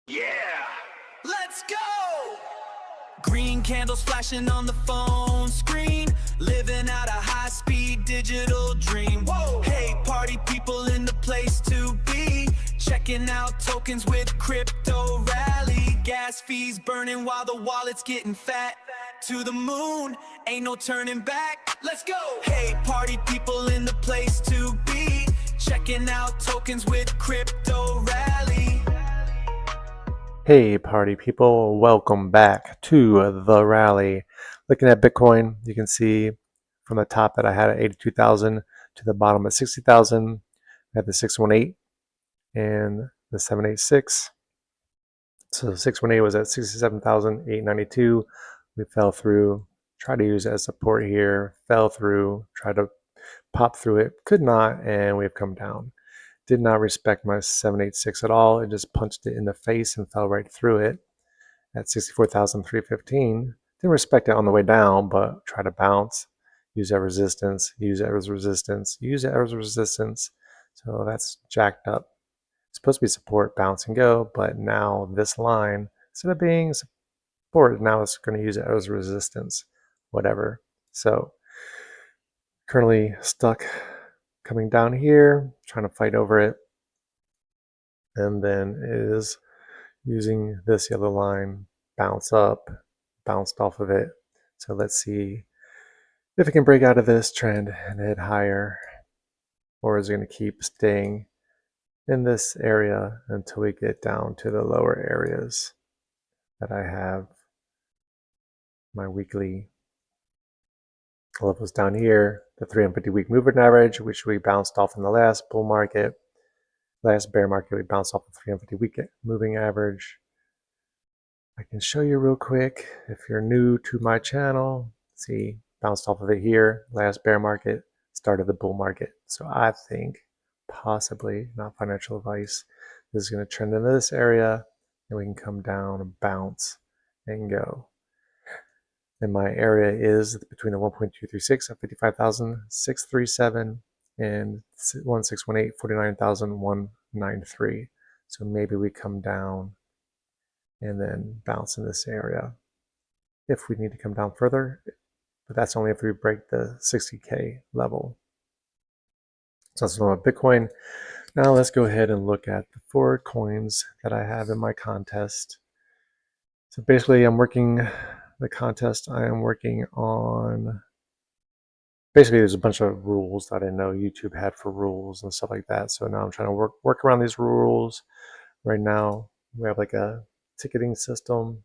Yeah, let's go! Green candles flashing on the phone screen, living out a high-speed digital dream. Whoa! Hey, party people in the place to be, checking out tokens with crypto rally. Gas fees burning while the wallet's getting fat. To the moon, ain't no turning back. Let's go! Hey, party people in the place to be, checking out tokens with crypto rally. Hey party people, welcome back to the rally. Looking at Bitcoin, you can see from the top that I had at 82,000 to the bottom at 60,000. I had the 618 and the 786. So 618 was at 67,892. We fell through, tried to use it as support here, fell through, tried to pop through it, could not, and we've come down. Did not respect my 786 at all. It just punched it in the face and fell right through it at 64,315. Didn't respect it on the way down, but try to bounce, use that resistance, use it as resistance, use it as resistance. So that's jacked up. It's supposed to be support, bounce and go, but now this line, instead of being support, now it's going to use it as resistance, whatever. So currently stuck coming down here, trying to fight over it, and then is using this yellow line, bounce up, bounced off of it. So let's see if it can break out of this trend and head higher, or is it going to keep staying in this area until we get down to the lower areas that I have my weekly levels down here, the 350-week moving average, which we bounced off in the last bull market. Last bear market, we bounced off the 350-week moving average. I can show you real quick if you're new to my channel. See, bounced off of it here, last bear market, start of the bull market. So I think possibly, not financial advice, this is going to trend into this area and we can come down and bounce and go. And my area is between the 1.236 at 55,637 and 1618, 49,193. So maybe we come down and then bounce in this area if we need to come down further, but that's only if we break the 60K level. So that's about Bitcoin. Now let's go ahead and look at the forward coins that I have in my contest. So basically I'm working the contest. I am working on, basically there's a bunch of rules that I know YouTube had for rules and stuff like that. So now I'm trying to work around these rules. Right now we have like a ticketing system.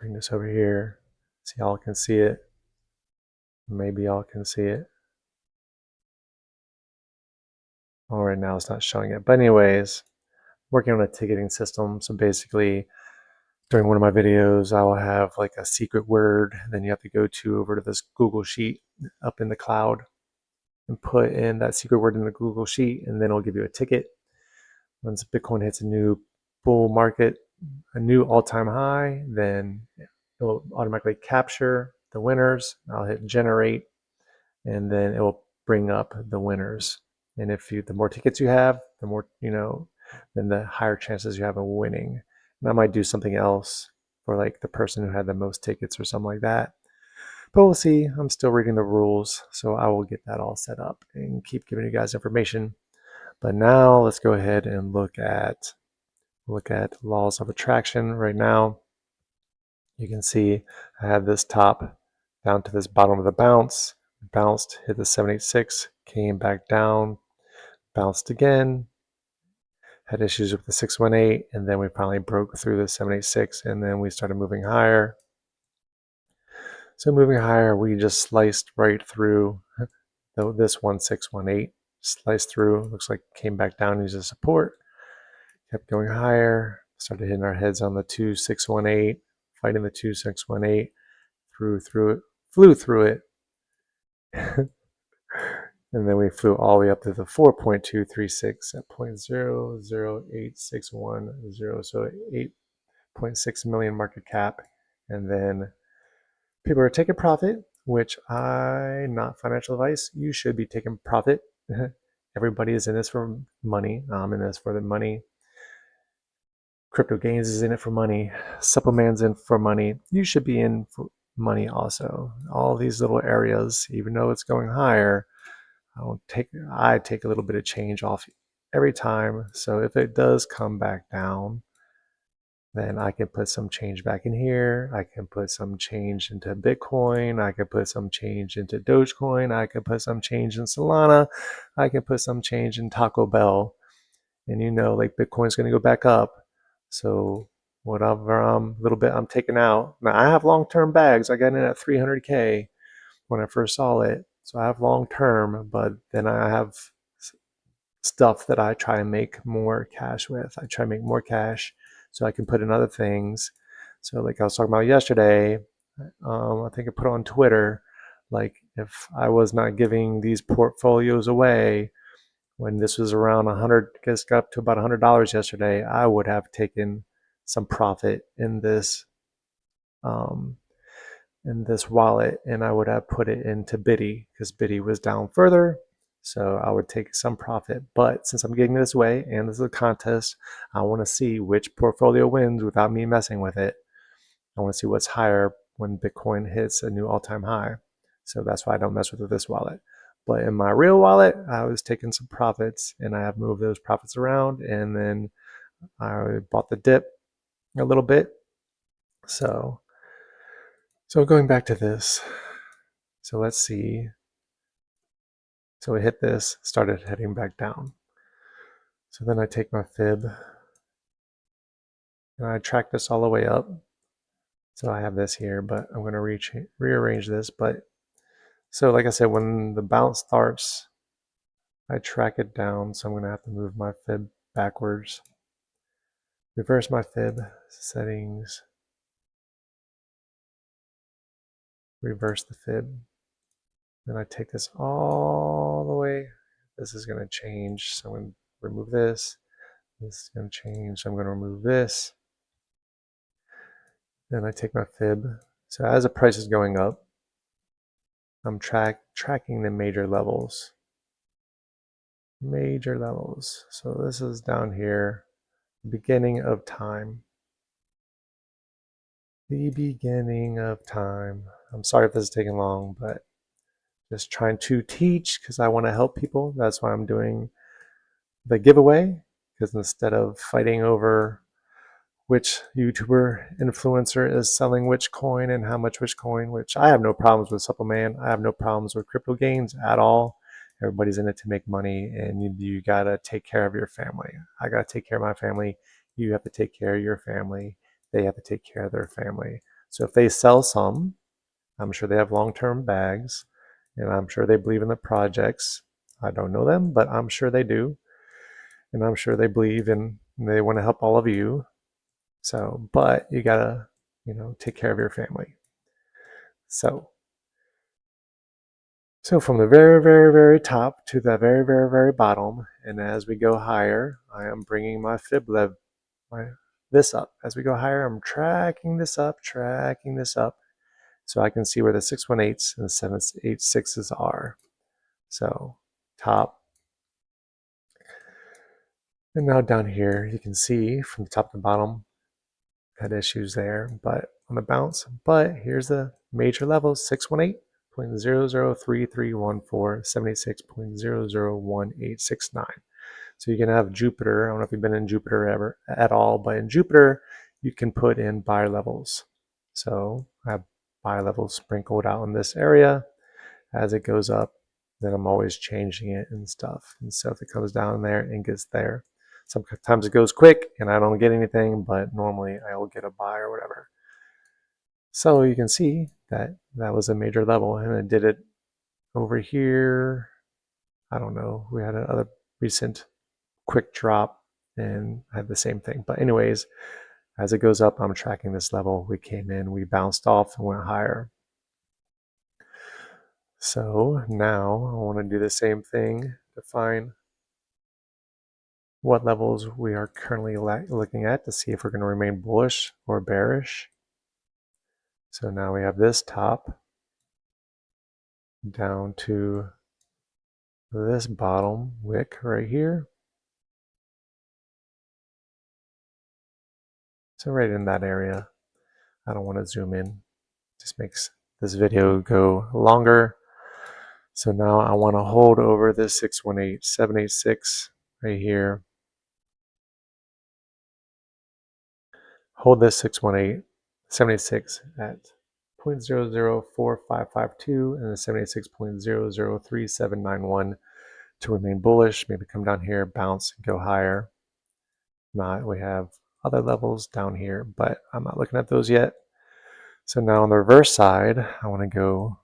Bring this over here so y'all can see it. Maybe y'all can see it. Oh, right now it's not showing it. But anyways, working on a ticketing system. So basically, during one of my videos, I will have like a secret word. Then you have to go over to this Google Sheet up in the cloud and put in that secret word in the Google Sheet, and then it'll give you a ticket. Once Bitcoin hits a new bull market, a new all-time high, then it will automatically capture the winners. I'll hit generate, and then it will bring up the winners. And if the more tickets you have, the more, then the higher chances you have of winning. And I might do something else for like the person who had the most tickets or something like that. But we'll see. I'm still reading the rules, so I will get that all set up and keep giving you guys information. But now let's go ahead and look at laws of attraction. Right now, you can see I have this top down to this bottom of the bounce. Bounced, hit the 786, came back down, bounced again, had issues with the 618, and then we finally broke through the 786, and then we started moving higher. So moving higher, we just sliced right through this 1618, sliced through, looks like came back down, used as support, kept going higher, started hitting our heads on the 2618, fighting the 2618, flew through it, and then we flew all the way up to the 4.236 at 0.008610, so 8.6 million market cap. And then people are taking profit, which not financial advice, you should be taking profit. Everybody is in this for money. I'm in this for the money. Crypto Gains is in it for money. Supplement's in for money. You should be in for money also. All these little areas, even though it's going higher, I take a little bit of change off every time. So if it does come back down, then I can put some change back in here. I can put some change into Bitcoin. I can put some change into Dogecoin. I can put some change in Solana. I can put some change in Taco Bell. And you know, like Bitcoin's going to go back up. So whatever little bit I'm taking out. Now I have long-term bags. I got in at 300K when I first saw it. So I have long-term, but then I have stuff that I try and make more cash with. I try to make more cash so I can put in other things. So like I was talking about yesterday, I think I put on Twitter, like if I was not giving these portfolios away when this was around 100, I guess got up to about $100 yesterday, I would have taken some profit um, in this wallet, and I would have put it into Biddy because Biddy was down further. So I would take some profit. But since I'm getting this way and this is a contest, I want to see which portfolio wins without me messing with it. I want to see what's higher when Bitcoin hits a new all-time high. So that's why I don't mess with this wallet. But in my real wallet, I was taking some profits and I have moved those profits around, and then I bought the dip a little bit. So going back to this. So let's see. So we hit this, started heading back down. So then I take my fib and I track this all the way up. So I have this here, but I'm going to rearrange this. But so like I said, when the bounce starts, I track it down. So I'm going to have to move my fib backwards. Reverse my fib settings. Reverse the fib. Then I take this all the way. This is going to change. So I'm going to remove this. This is going to change. So I'm going to remove this. Then I take my fib. So as the price is going up, I'm tracking the major levels. Major levels. So this is down here, beginning of time. The beginning of time. I'm sorry if this is taking long, but just trying to teach because I want to help people. That's why I'm doing the giveaway, because instead of fighting over which YouTuber influencer is selling which coin and how much which coin, which I have no problems with Suppleman. I have no problems with Crypto Gains at all. Everybody's in it to make money, and you gotta take care of your family. I gotta take care of my family. You have to take care of your family. They have to take care of their family. So if they sell some, I'm sure they have long-term bags, and I'm sure they believe in the projects. I don't know them, but I'm sure they do. And I'm sure they believe in, and they want to help all of you. So, but you gotta, take care of your family. So from the very, very, very top to the very, very, very bottom, and as we go higher, I am bringing my this up. As we go higher, I'm tracking this up, so I can see where the 618s and the 786s are. So top. And now down here, you can see from the top to the bottom, had issues there, but on the bounce. But here's the major levels: 618.003314, 76.001869. So you can have Jupiter. I don't know if you've been in Jupiter ever at all, but in Jupiter, you can put in buy levels. So I have buy levels sprinkled out in this area. As it goes up, then I'm always changing it and stuff. And so if it comes down there and gets there, sometimes it goes quick and I don't get anything, but normally I will get a buy or whatever. So you can see that that was a major level, and I did it over here. I don't know. We had another recent quick drop and I had the same thing. But anyways, as it goes up, I'm tracking this level. We came in, we bounced off and went higher. So now I want to do the same thing to find what levels we are currently looking at to see if we're going to remain bullish or bearish. So now we have this top down to this bottom wick right here. So right in that area. I don't want to zoom in. Just makes this video go longer. So now I want to hold over this 618, 786 right here. Hold this 618, 786 at 0.004552 and the 786.003791 to remain bullish. Maybe come down here, bounce, and go higher. Not, we have other levels down here, but I'm not looking at those yet. So now on the reverse side, I want to go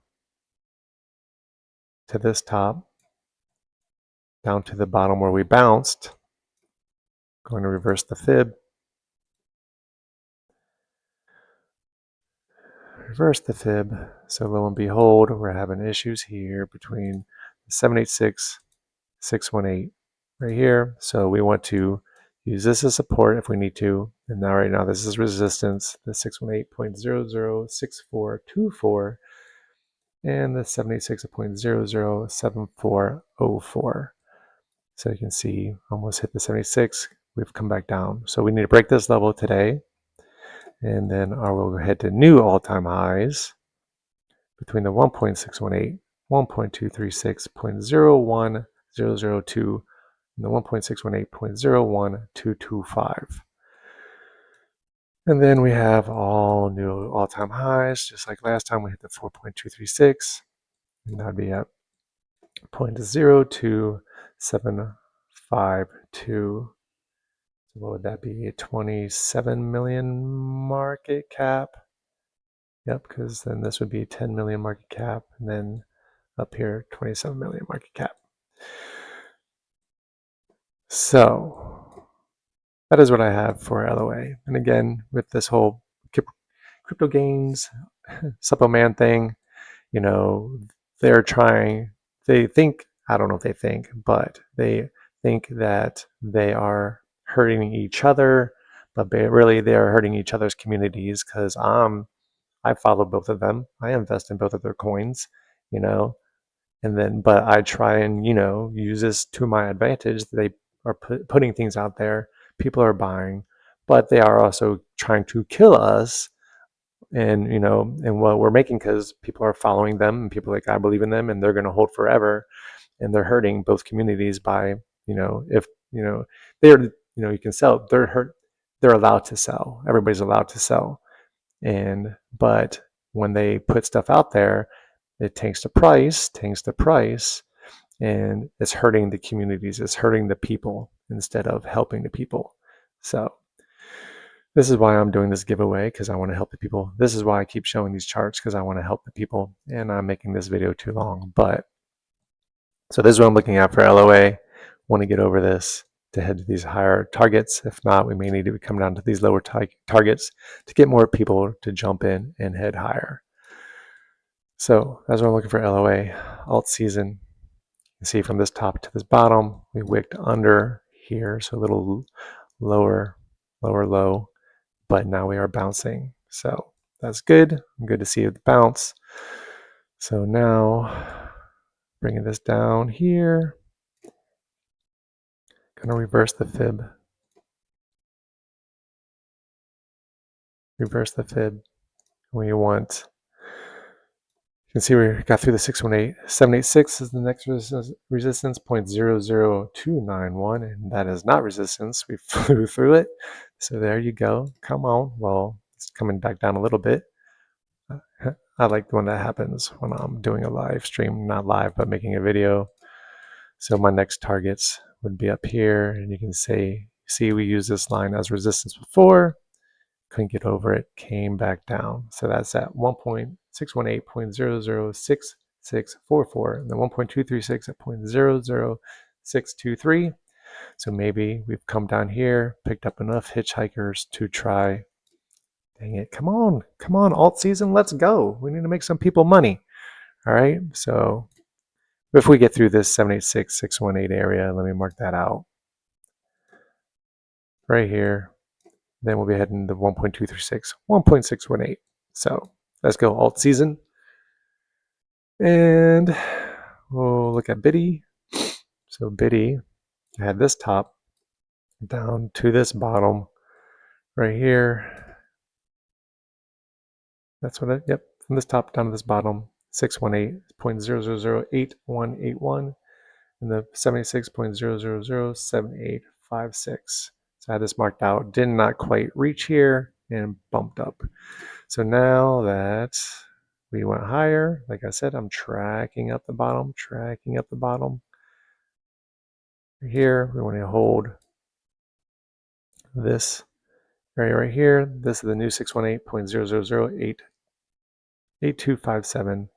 to this top, down to the bottom where we bounced. Going to reverse the fib. Reverse the fib. So lo and behold, we're having issues here between the 786, 618 right here. So we want to use this as support if we need to. And now right now this is resistance, the 618.006424 and the 786.007404. So you can see almost hit the 76. We've come back down. So we need to break this level today. And then we'll go ahead to new all-time highs between the 1.618, 1.236.01002, and the 1.618.01225. And then we have all new all-time highs, just like last time we hit the 4.236, and that'd be at 0.02752. So what would that be? A 27 million market cap. Yep, because then this would be 10 million market cap, and then up here 27 million market cap. So that is what I have for LOA. And again, with this whole crypto gains supplement thing, you know, they're trying, they think, I don't know if they think, but they think that they are hurting each other, but really they are hurting each other's communities because I follow both of them. I invest in both of their coins, you know, and then, but I try and, you know, use this to my advantage. They are putting things out there. People are buying, but they are also trying to kill us and, you know, and what we're making because people are following them and people are like, I believe in them and they're going to hold forever. And they're hurting both communities by, you know, if, you know, they're, you know, you can sell, they're allowed to sell. Everybody's allowed to sell. But when they put stuff out there, it tanks the price, and it's hurting the communities, it's hurting the people instead of helping the people. So this is why I'm doing this giveaway, because I want to help the people. This is why I keep showing these charts, because I want to help the people, and I'm making this video too long. But so this is what I'm looking at for LOA. Want to get over this to head to these higher targets. If not, we may need to come down to these lower targets to get more people to jump in and head higher. So that's what I'm looking for LOA. ALTSZN. You can see from this top to this bottom, we wicked under here, so a little lower low, but now we are bouncing. So that's good. I'm good to see the bounce. So now bringing this down here, gonna reverse the fib. Reverse the fib. We want, you can see we got through the 618. 786 is the next resistance, 0.00291, and that is not resistance. We flew through it. So there you go. Come on. Well, it's coming back down a little bit. I like when that happens when I'm doing a live stream, not live, but making a video. So my next targets would be up here, and you can see we used this line as resistance before. Couldn't get over it, came back down. So that's at 1.618.006644 and then 1.236 at 0.00623. So maybe we've come down here, picked up enough hitchhikers to try. Dang it, come on, ALTSZN, let's go. We need to make some people money. All right, so if we get through this 786, 618 area, let me mark that out right here. Then we'll be heading to 1.236, 1.618. So let's go ALTSZN. And we'll look at Biddy. So Biddy had this top down to this bottom right here. That's what yep, from this top down to this bottom, 618.0008181 and the 76.0007856. So I had this marked out, did not quite reach here and bumped up. So now that we went higher, like I said, I'm tracking up the bottom, Here, we want to hold this area right here. This is the new 618.0008257,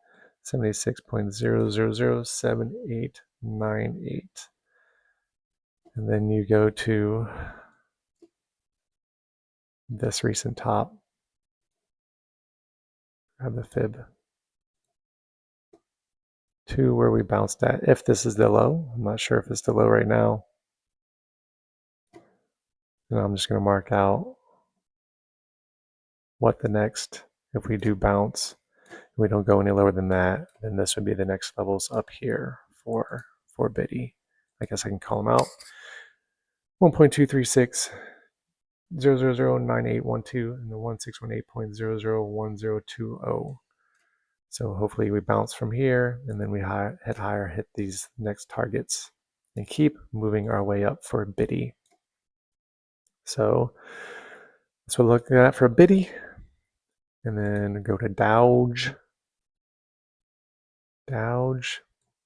76.0007898. And then you go to this recent top, grab the fib to where we bounced at. If this is the low, I'm not sure if it's the low right now. And I'm just going to mark out what the next, if we do bounce, we don't go any lower than that, then this would be the next levels up here for Biddy. I guess I can call them out. 1.236, 0009812, and the 1618.001020. So hopefully we bounce from here, and then we hit higher, hit these next targets, and keep moving our way up for Biddy. So that's what we're looking at for Biddy. And then go to DOWGE. DOWGE.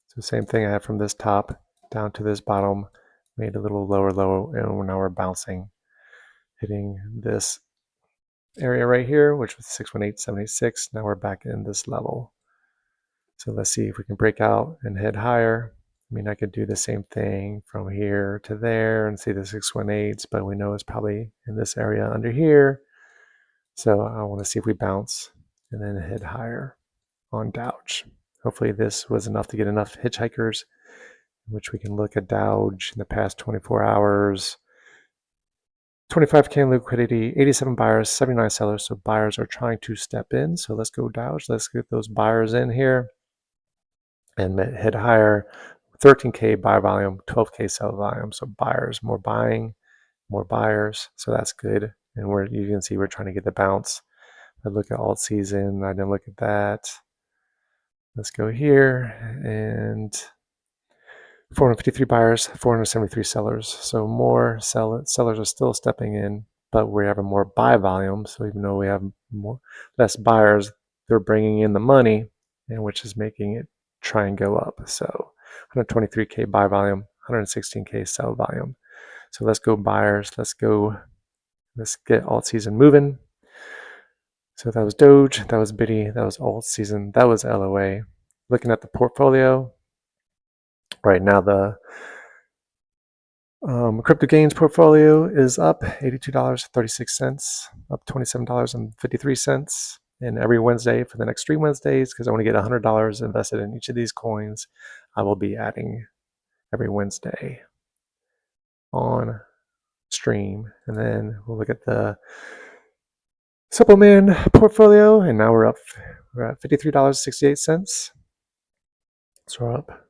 So same thing I have from this top down to this bottom, made a little lower low, and now we're bouncing, hitting this area right here, which was 618.76. Now we're back in this level. So let's see if we can break out and head higher. I mean, I could do the same thing from here to there and see the 618s, but we know it's probably in this area under here. So I want to see if we bounce and then head higher on DOWGE. Hopefully this was enough to get enough hitchhikers, which we can look at DOWGE in the past 24 hours. 25K in liquidity, 87 buyers, 79 sellers. So buyers are trying to step in. So let's go DOWGE. Let's get those buyers in here and head higher. 13K buy volume, 12K sell volume. So buyers, more buying, more buyers. So that's good. And you can see we're trying to get the bounce. I look at ALTSZN. I didn't look at that. Let's go here, and 453 buyers, 473 sellers. So more sellers are still stepping in, but we have a more buy volume. So even though we have less buyers, they're bringing in the money, and which is making it try and go up. So 123K buy volume, 116K sell volume. So let's go buyers. Let's get ALTSZN moving. So that was DOWGE, that was Biddy, that was ALTSZN, that was LOA. Looking at the portfolio, right now the crypto gains portfolio is up $82.36, up $27.53. And every Wednesday for the next 3 Wednesdays, because I want to get $100 invested in each of these coins, I will be adding every Wednesday on stream. And then we'll look at the supplement portfolio, and now we're at $53.68. So we're up.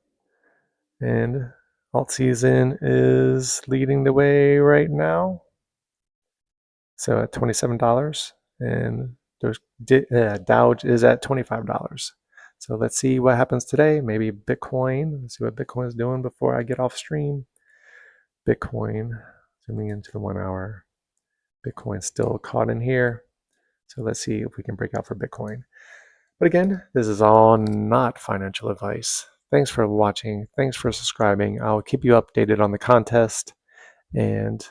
And ALTSZN is leading the way right now. So at $27. And DOWGE is at $25. So let's see what happens today. Maybe Bitcoin. Let's see what Bitcoin is doing before I get off stream. Bitcoin, zooming into the 1 hour. Bitcoin's still caught in here. So let's see if we can break out for Bitcoin. But again, this is all not financial advice. Thanks for watching. Thanks for subscribing. I'll keep you updated on the contest, and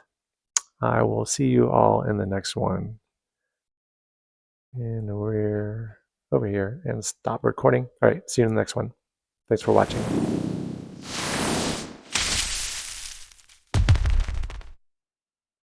I will see you all in the next one. And we're over here and stop recording. All right, see you in the next one. Thanks for watching.